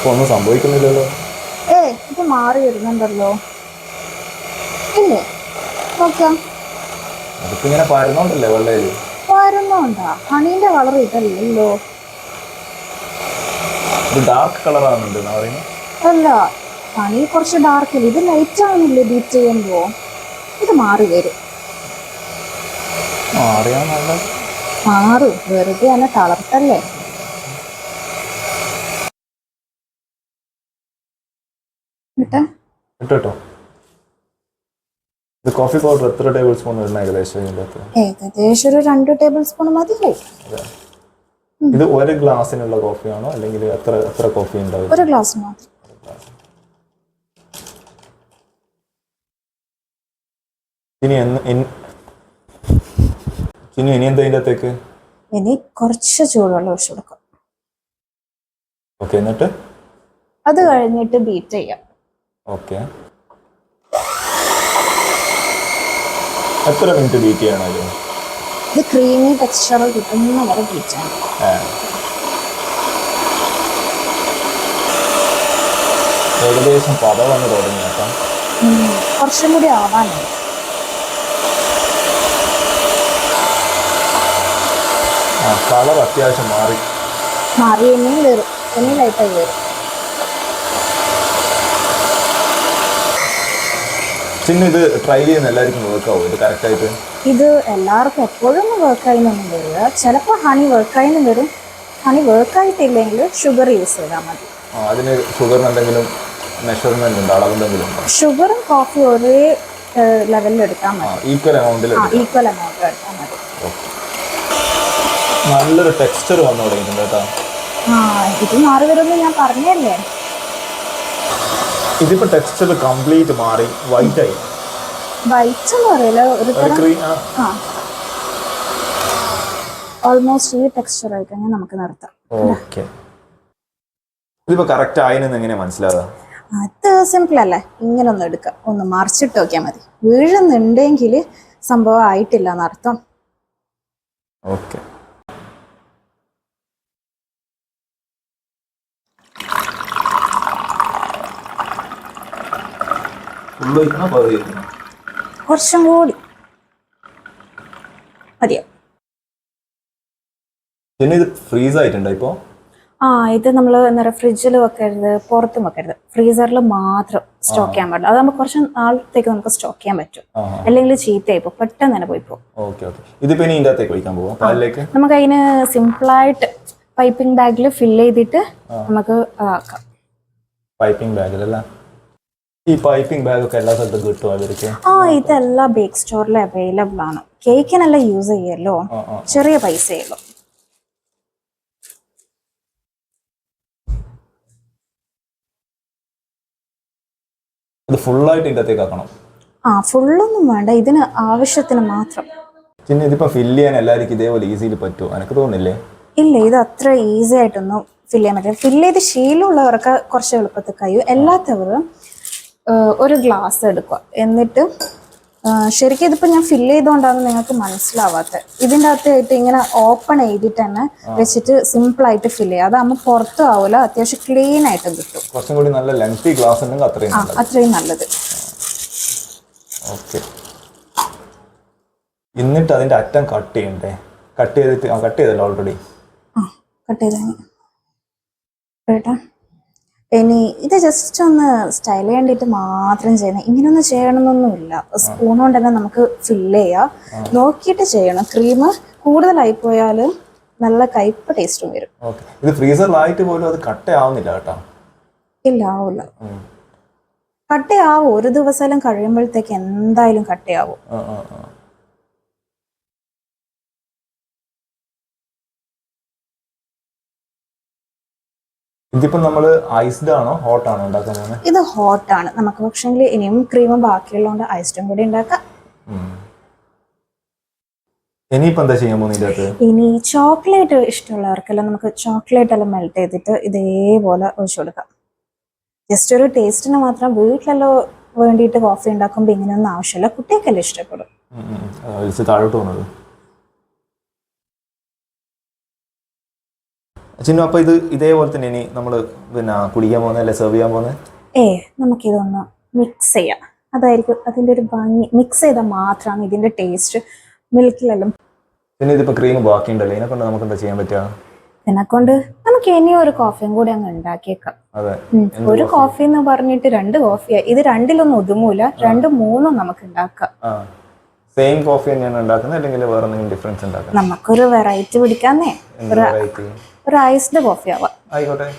അപ്പൊ ഒന്നും സംഭവിക്കുന്നില്ലല്ലോ. ഇത് മാറി വരുന്നുണ്ടല്ലോ. ഇല്ലേ നോക്കാം. അതിപ്പോ ഇങ്ങനെ പരന്നോണ്ടല്ലേ വെള്ളയില് പരന്നോണ്ടാ? ഹണീന്റെ കളർ ഇതല്ലല്ലോ. ഇത് ഡാർക്ക് കളർ ആവുന്നുണ്ട് എന്നാ പറയുന്നത്. അല്ല, ഹണി കുറച്ച് ഡാർക്ക് ഇത് ലൈറ്റ് ആവുന്നില്ലേ ബീറ്റ് ചെയ്യുമ്പോ? ഇത് മാറി വരും. മാറും, വെറുതെ എന്നെ തളർത്തല്ലേ. ഇട്ടോ ഇത് കോഫി പൗഡർ എത്ര ടേബിൾ സ്പൂൺ ഇടണം ഏകദേശം? ഏകദേശം ഒരു 2 ടേബിൾ സ്പൂൺ മതിയല്ലേ? ഇത് ഒരു ഗ്ലാസ്സിനുള്ള കോഫിയാണോ അല്ലെങ്കിൽ എത്ര കോഫി ഉണ്ടാവും? ഒരു ഗ്ലാസ് മാത്രം. ഇനി എന്താ ഇതിന്റെ അകത്തേക്ക്? ഇനി കുറച്ച് ചൂടുവെള്ളം ഒഴിച്ചു കൊടുക്കും. ഓക്കെ, എന്നിട്ട് അത് കഴിഞ്ഞിട്ട് ബീറ്റ് ചെയ്യാം. ഓക്കെ, എത്ര മിനിറ്റ് ബീറ്റ് ചെയ്യണം? ഇത് ക്രീമി ടെക്സ്ചർ കിട്ടുന്ന വരെ ബീറ്റ് ചെയ്യണം. ഏകദേശം പദം വന്ന് തുടങ്ങിയേക്കാം. കുറച്ചും കൂടി ആവാനുണ്ട്. കളർ അത്യാവശ്യം മാറി ഇനിയും വരും, ഇനി ലൈറ്റായി വരും. പിന്നെ ഇത് ട്രൈ ചെയ്യുന്ന എല്ലാവർക്കും വർക്കാവും ഇത് കറക്റ്റായിട്ട്? ഇത് എല്ലാവർക്കും എപ്പോഴും വർക്കായിന്നൊന്നും വരില്ല. ചിലപ്പോൾ ഹണി വർക്കായിന്ന് വരും. ഹണി വർക്കായിട്ടില്ലെങ്കിൽ ഷുഗർ യൂസ് ചെയ്താൽ മതി. അതിന് ഷുഗറിന് എന്തെങ്കിലും മെഷർമെന്റ് ഉണ്ടോ, അളവെന്തെങ്കിലും ഉണ്ടോ? ഷുഗറും കോഫി ഒരേ ലെവലിൽ എടുക്കാൻ മതി. ഈക്വൽ എമൗണ്ടിൽ എടുത്താൽ മതി. നല്ലൊരു ടെക്സ്ചർ വന്നു തുടങ്ങിയിട്ടുണ്ട് കേട്ടോ. ഇത് മാറി വരുമെന്ന് ഞാൻ പറഞ്ഞല്ലേ. ഇതിപ്പോ ടെക്സ്ചർ കംപ്ലീറ്റ് മാറി, വൈറ്റ് ആയി. വൈറ്റ് എന്ന് പറയില്ല, ഓൾമോസ്റ്റ് ഈ ടെക്സ്ചർ ആയി കഴിഞ്ഞാൽ നമുക്ക് നിർത്താം. ഓക്കെ, ഇതിപ്പോ കറക്റ്റ് ആയെന്ന് എങ്ങനെ മനസ്സിലാകാം? അത് സിമ്പിൾ അല്ലേ. ഇങ്ങനെ ഒന്ന് എടുക്കാം, ഒന്ന് മറിച്ചിട്ട് നോക്കിയാൽ മതി. വീഴുന്നുണ്ടെങ്കിൽ സംഭവം ആയിട്ടില്ല എന്നർത്ഥം. ഓക്കെ, കുറച്ചും കൂടി മതിയോ? പിന്നെ ഇത് ഫ്രീസ് ആയിട്ടുണ്ടോ ഇപ്പോ? ഇത് നമ്മൾ എന്താ പറയുക, ഫ്രിഡ്ജിൽ വെക്കരുത്, പുറത്തും വെക്കരുത്. ഫ്രീസറിൽ മാത്രം സ്റ്റോക്ക് ചെയ്യാൻ പാടില്ല. അതാകുമ്പോൾ കുറച്ച് നാളത്തേക്ക് നമുക്ക് സ്റ്റോക്ക് ചെയ്യാൻ പറ്റും. അല്ലെങ്കിൽ ചീത്തയായി പോകും, പെട്ടെന്ന് തന്നെ പോയി പോകും. നമുക്ക് അതിന് സിമ്പിളായിട്ട് പൈപ്പിംഗ് ബാഗിൽ ഫില്ല് ചെയ്തിട്ട് നമുക്ക് ആക്കാം. പൈപ്പിംഗ് ബാഗിലല്ല, ഈ പൈപ്പിംഗ് ബാഗ് ഒക്കെ എല്ലാ സ്ഥലത്തും കിട്ടും അവർക്ക്? ഇതെല്ലാം ബേക്ക് സ്റ്റോറിൽ അവൈലബിൾ ആണ്. കേക്കിനെല്ലാം യൂസ് ചെയ്യല്ലോ, ചെറിയ പൈസയുള്ളൂ. ഇത് ഫുള്ളായിട്ട് ഇതിനകത്തേക്ക് ആക്കണം? ഫുള്ളൊന്നും വേണ്ട, ഇതിന് ആവശ്യത്തിന് മാത്രം. പിന്നെ ഇതിപ്പോ ഫില്ല് ചെയ്യാൻ എല്ലാവർക്കും ഇതേപോലെ ഈസിയിൽ പറ്റുമോ? എനിക്ക് തോന്നുന്നില്ലേ. ഇല്ല, ഇത് അത്ര ഈസി ആയിട്ടൊന്നും ഫില്ല് ചെയ്യാൻ പറ്റില്ല. ഫില്ല് ചെയ്ത് ശീലമുള്ളവർക്ക് കുറച്ച് എളുപ്പത്തിൽ കഴിയും. എല്ലാത്തവരും ഒരു ഗ്ലാസ് എടുക്കുക. എന്നിട്ട് ശരിക്കും ഇതിപ്പോൾ ഞാൻ ഫില്ല് ചെയ്തുകൊണ്ടാണ് നിങ്ങൾക്ക് മനസ്സിലാവാത്തത്. ഇതിൻ്റെ അകത്തായിട്ട് ഇങ്ങനെ ഓപ്പൺ ചെയ്തിട്ട് തന്നെ വെച്ചിട്ട് സിമ്പിളായിട്ട് ഫില്ല് ചെയ്യുക. അതാകുമ്പോൾ പുറത്തും ആവില്ല, അത്യാവശ്യം ക്ലീൻ ആയിട്ട് കിട്ടും. കുറച്ചും കൂടി നല്ല ലെങ്തി ഗ്ലാസ് ഉണ്ടെങ്കിൽ അത്രയും നല്ലത്. ഓക്കെ, എന്നിട്ട് അതിൻ്റെ അറ്റം കട്ട് ചെയ്യണ്ടേ? കട്ട് ചെയ്തല്ലോ ഓൾറെഡി. കട്ട് ചെയ്താ ഇനി ഇത് ജസ്റ്റ് ഒന്ന് സ്റ്റൈൽ ചെയ്യേണ്ടിയിട്ട് മാത്രം ചെയ്യണം. ഇങ്ങനെയൊന്നും ചെയ്യണമെന്നൊന്നുമില്ല. സ്പൂൺ കൊണ്ട് തന്നെ നമുക്ക് ഫില്ല് ചെയ്യാം. നോക്കിയിട്ട് ചെയ്യണം. ക്രീം കൂടുതലായി പോയാൽ നല്ല കയ്പ് ടേസ്റ്റും വരും. ഇത് ഫ്രീസറിലായിട്ട് പോലും അത് കട്ടയാവുന്നില്ല കേട്ടോ. ഇല്ല, ആവില്ല. കട്ടയാവും, ഒരു ദിവസം കഴിയുമ്പോഴത്തേക്ക് എന്തായാലും കട്ടയാവും. ഇതിപ്പോ നമ്മള് ഐസ്ഡ് ആണോ ഹോട്ട് ആണോ ഉണ്ടാക്കുന്നത്? ഇത് ഹോട്ട് ആണ്. നമുക്ക് പക്ഷേ ഇനിയും ക്രീമും ബാക്കിയുള്ളതുകൊണ്ട് ഐസ്ഡും കൂടി ഉണ്ടാക്കാം. ഇനിയിപ്പോ എന്താ ചെയ്യാൻ പോകുന്നത്? ഇനി ചോക്ലേറ്റ് ഇഷ്ടമുള്ളവർക്കെല്ലാം നമുക്ക് ചോക്ലേറ്റ് എല്ലാം മെൽറ്റ് ചെയ്തിട്ട് ഇതേപോലെ ഒഴിച്ചു കൊടുക്കാം. ജസ്റ്റ് ഒരു ടേസ്റ്റിന് മാത്രം. വീട്ടിലെല്ലാം വേണ്ടിയിട്ട് കോഫി ഉണ്ടാക്കുമ്പോൾ ഇങ്ങനെയൊന്നും ആവശ്യമില്ല. കുട്ടികൾക്കെല്ലാം ഇഷ്ടപ്പെടും. ചിന്നു അപ്പോൾ ഇത് ഇതേപോലെ തന്നെ ഇനി നമ്മൾ പിന്നെ കുടിക്കാൻ പോകുന്നത് അല്ലെ സെർവ് ചെയ്യാൻ പോകുന്നത്? നമുക്കിതൊന്ന് മിക്സ് ചെയ്യാം. അതായിരിക്കും അതിൻ്റെ ഒരു ഭംഗി. മിക്സ് ചെയ്താൽ മാത്രമാണ് ഇതിൻ്റെ ടേസ്റ്റ് മിൽക്കിലെല്ലാം. പിന്നെ ഇതിപ്പോൾ ക്രീം ബാക്കിയുണ്ടല്ലോ, ഇതിനെ കൊണ്ട് നമുക്ക് എന്താ ചെയ്യാൻ പറ്റുക? ഇതിനെക്കൊണ്ട് നമുക്ക് ഇനിയും ഒരു കോഫിയും കൂടി അങ്ങ് ഉണ്ടാക്കിയേക്കാം. അതെ, ഒരു കോഫി എന്ന് പറഞ്ഞിട്ട് 2 കോഫിയായി. ഇത് രണ്ടിലൊന്നും ഒതുങ്ങൂല, 2, 3 നമുക്ക് ഉണ്ടാക്കാം. സെയിം കോഫി തന്നെയാണ് ഉണ്ടാക്കുന്നത് അല്ലെങ്കിൽ വേറെ എന്തെങ്കിലും ഡിഫറൻസ് ഉണ്ടാക്കാം? നമുക്കൊരു വെറൈറ്റി പിടിക്കാന്നേ. ഒരു ഐസ്ഡ് കോഫി ആവാം. ആയിക്കോട്ടെ.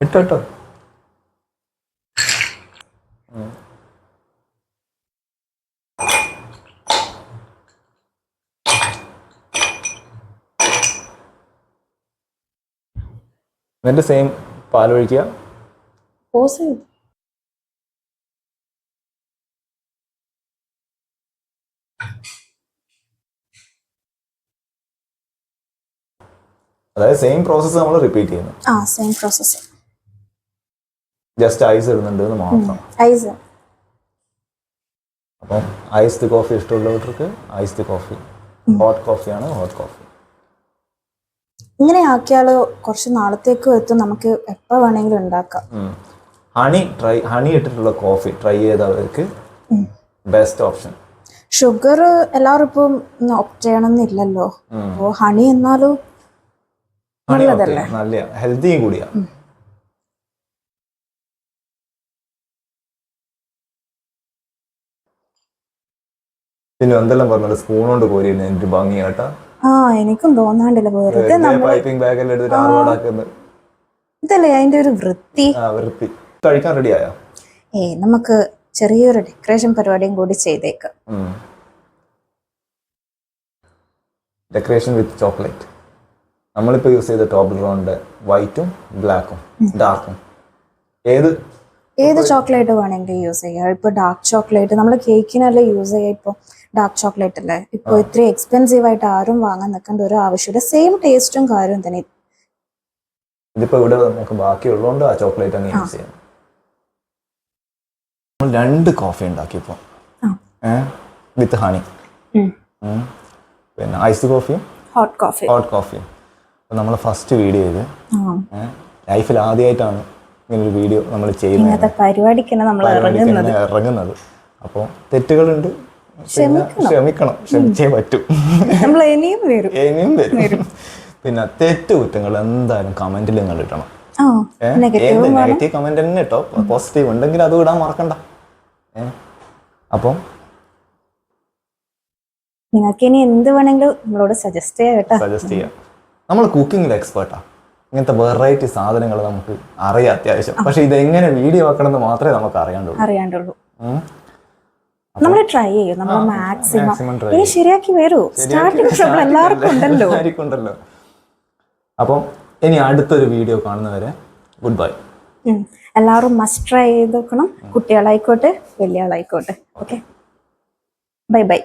ഇട്ടോ എന്നിട്ട് സെയിം പാലൊഴിക്കുക. പോസ് ചെയ്തു. അതായത് സെയിം പ്രോസസ്സ് നമ്മൾ റിപ്പീറ്റ് ചെയ്യുന്നു. Same process. ജസ്റ്റ് ഐസ് ഇടുന്നുണ്ട് എന്ന് മാത്രം. ഐസ്. അപ്പം ഐസ്ഡ് കോഫി ഇഷ്ടമുള്ളവർക്ക് ഐസ്ഡ് കോഫി, ഹോട്ട് കോഫിയാണ് ഹോട്ട് കോഫി. ഇങ്ങനെ ആക്കിയാൽ കുറച്ച് നാളത്തേക്ക് എത്തും, നമുക്ക് എപ്പോൾ വേണമെങ്കിലും ഉണ്ടാക്കാം. ഹണി ഇട്ടിട്ടുള്ള കോഫി ട്രൈ ചെയ്തവർക്ക് ബെസ്റ്റ് ഓപ്ഷൻ. ഷുഗർ എല്ലാവരും ഇപ്പം ഓപ്റ്റ് ചെയ്യണമെന്നില്ലല്ലോ. അപ്പോൾ ഹണി എന്നാലും നല്ലതല്ലേ, നല്ല ഹെൽത്തിയും കൂടിയാ. പിന്നെ എന്തെല്ലാം പറഞ്ഞത് സ്പൂൺ കൊണ്ട് കോരിയില്ല എനിക്ക് ഭംഗി കേട്ടാ. എനിക്കും തോന്നാണ്ടില്ല, വെറുതെ പൈപ്പിംഗ് ബാഗെല്ലാം എടുത്തിട്ട് ആർവാടാക്കുന്നത്. ഇതല്ലേ അതിന്റെ ഒരു വൃത്തി. വൃത്തി. കഴിക്കാൻ റെഡി ആയോ? നമുക്ക് ചെറിയൊരു ഡെക്കറേഷൻ പരിപാടിയും കൂടി ചെയ്തേക്കാം. ഡെക്കറേഷൻ വിത്ത് ചോക്ലേറ്റ്. നമ്മളിപ്പോൾ യൂസ് ചെയ്ത ടോബ്ലറോണിന്റെ വൈറ്റും ബ്ലാക്കും ഡാർക്കും. ഏത് ചോക്ലേറ്റ് വേണമെങ്കിലും യൂസ് ചെയ്യാം. ഇപ്പൊ ഡാർക്ക് ചോക്ലേറ്റ് നമ്മൾ കേക്കിനല്ലേ യൂസ് ചെയ്യാം. ഇപ്പൊ ഡാർക്ക് ചോക്ലേറ്റ് അല്ലേ ഇപ്പൊ ഇത്രയും എക്സ്പെൻസീവ് ആയിട്ട് ആരും വാങ്ങാൻ നിൽക്കേണ്ട ഒരു ആവശ്യമില്ല. സെയിം ടേസ്റ്റും കാര്യവും തന്നെ. ഇതിപ്പോ ഇവിടെ നമുക്ക് ബാക്കിയുള്ളതുകൊണ്ട് ആ ചോക്ലേറ്റ് അങ്ങ് യൂസ് ചെയ്യാം. നമ്മൾ 2 കോഫി ഉണ്ടാക്കിയപ്പോ വിത്ത് ഹണി, പിന്നെ ഐസ് കോഫിയും ഹോട്ട് കോഫിയും. നമ്മളെ ഫസ്റ്റ് വീഡിയോ ഇത് ലൈഫിൽ ആദ്യമായിട്ടാണ് ഇങ്ങനൊരു വീഡിയോ നമ്മൾ ചെയ്യുന്നത്, ഇറങ്ങുന്നത്. അപ്പോൾ തെറ്റുകളുണ്ട്, ക്ഷമിക്കണം, ക്ഷമിച്ചേ പറ്റും. ഇനിയും വരും. പിന്നെ തെറ്റ് കുറ്റങ്ങൾ എന്തായാലും കമന്റിൽ നിങ്ങൾ ഇടണം. നെഗറ്റീവ് കമന്റ് തന്നെ ഇട്ടോ. പോസിറ്റീവ് ഉണ്ടെങ്കിൽ അത് ഇടാൻ മറക്കണ്ട. അപ്പം നിങ്ങൾക്ക് ഇനി എന്ത് വേണമെങ്കിലും നമ്മളോട് സജസ്റ്റ് ചെയ്യാം. നമ്മൾ കുക്കിങ്ങിൽ എക്സ്പേർട്ടാ. ഇങ്ങനത്തെ വെറൈറ്റി സാധനങ്ങൾ നമുക്ക് അറിയാം അത്യാവശ്യം. പക്ഷെ ഇതെങ്ങനെ വീഡിയോ ആക്കണമെന്ന് മാത്രമേ നമുക്ക് അറിയാണ്ടുള്ളൂ. നമ്മൾ ട്രൈ ചെയ്യും, നമ്മൾ മാക്സിമം ശരിയാക്കി വരൂ. സ്റ്റാർട്ടിംഗ് എല്ലാവർക്കും ഉണ്ടല്ലോ. അപ്പം ഇനി അടുത്തൊരു വീഡിയോ കാണുന്നവരെ ഗുഡ് ബൈ. എല്ലാവരും മസ്റ്റ് ട്രൈ ചെയ്ത് നോക്കണം. കുട്ടികളായിക്കോട്ടെ വലിയ ആളായിക്കോട്ടെ. Okay, bye bye.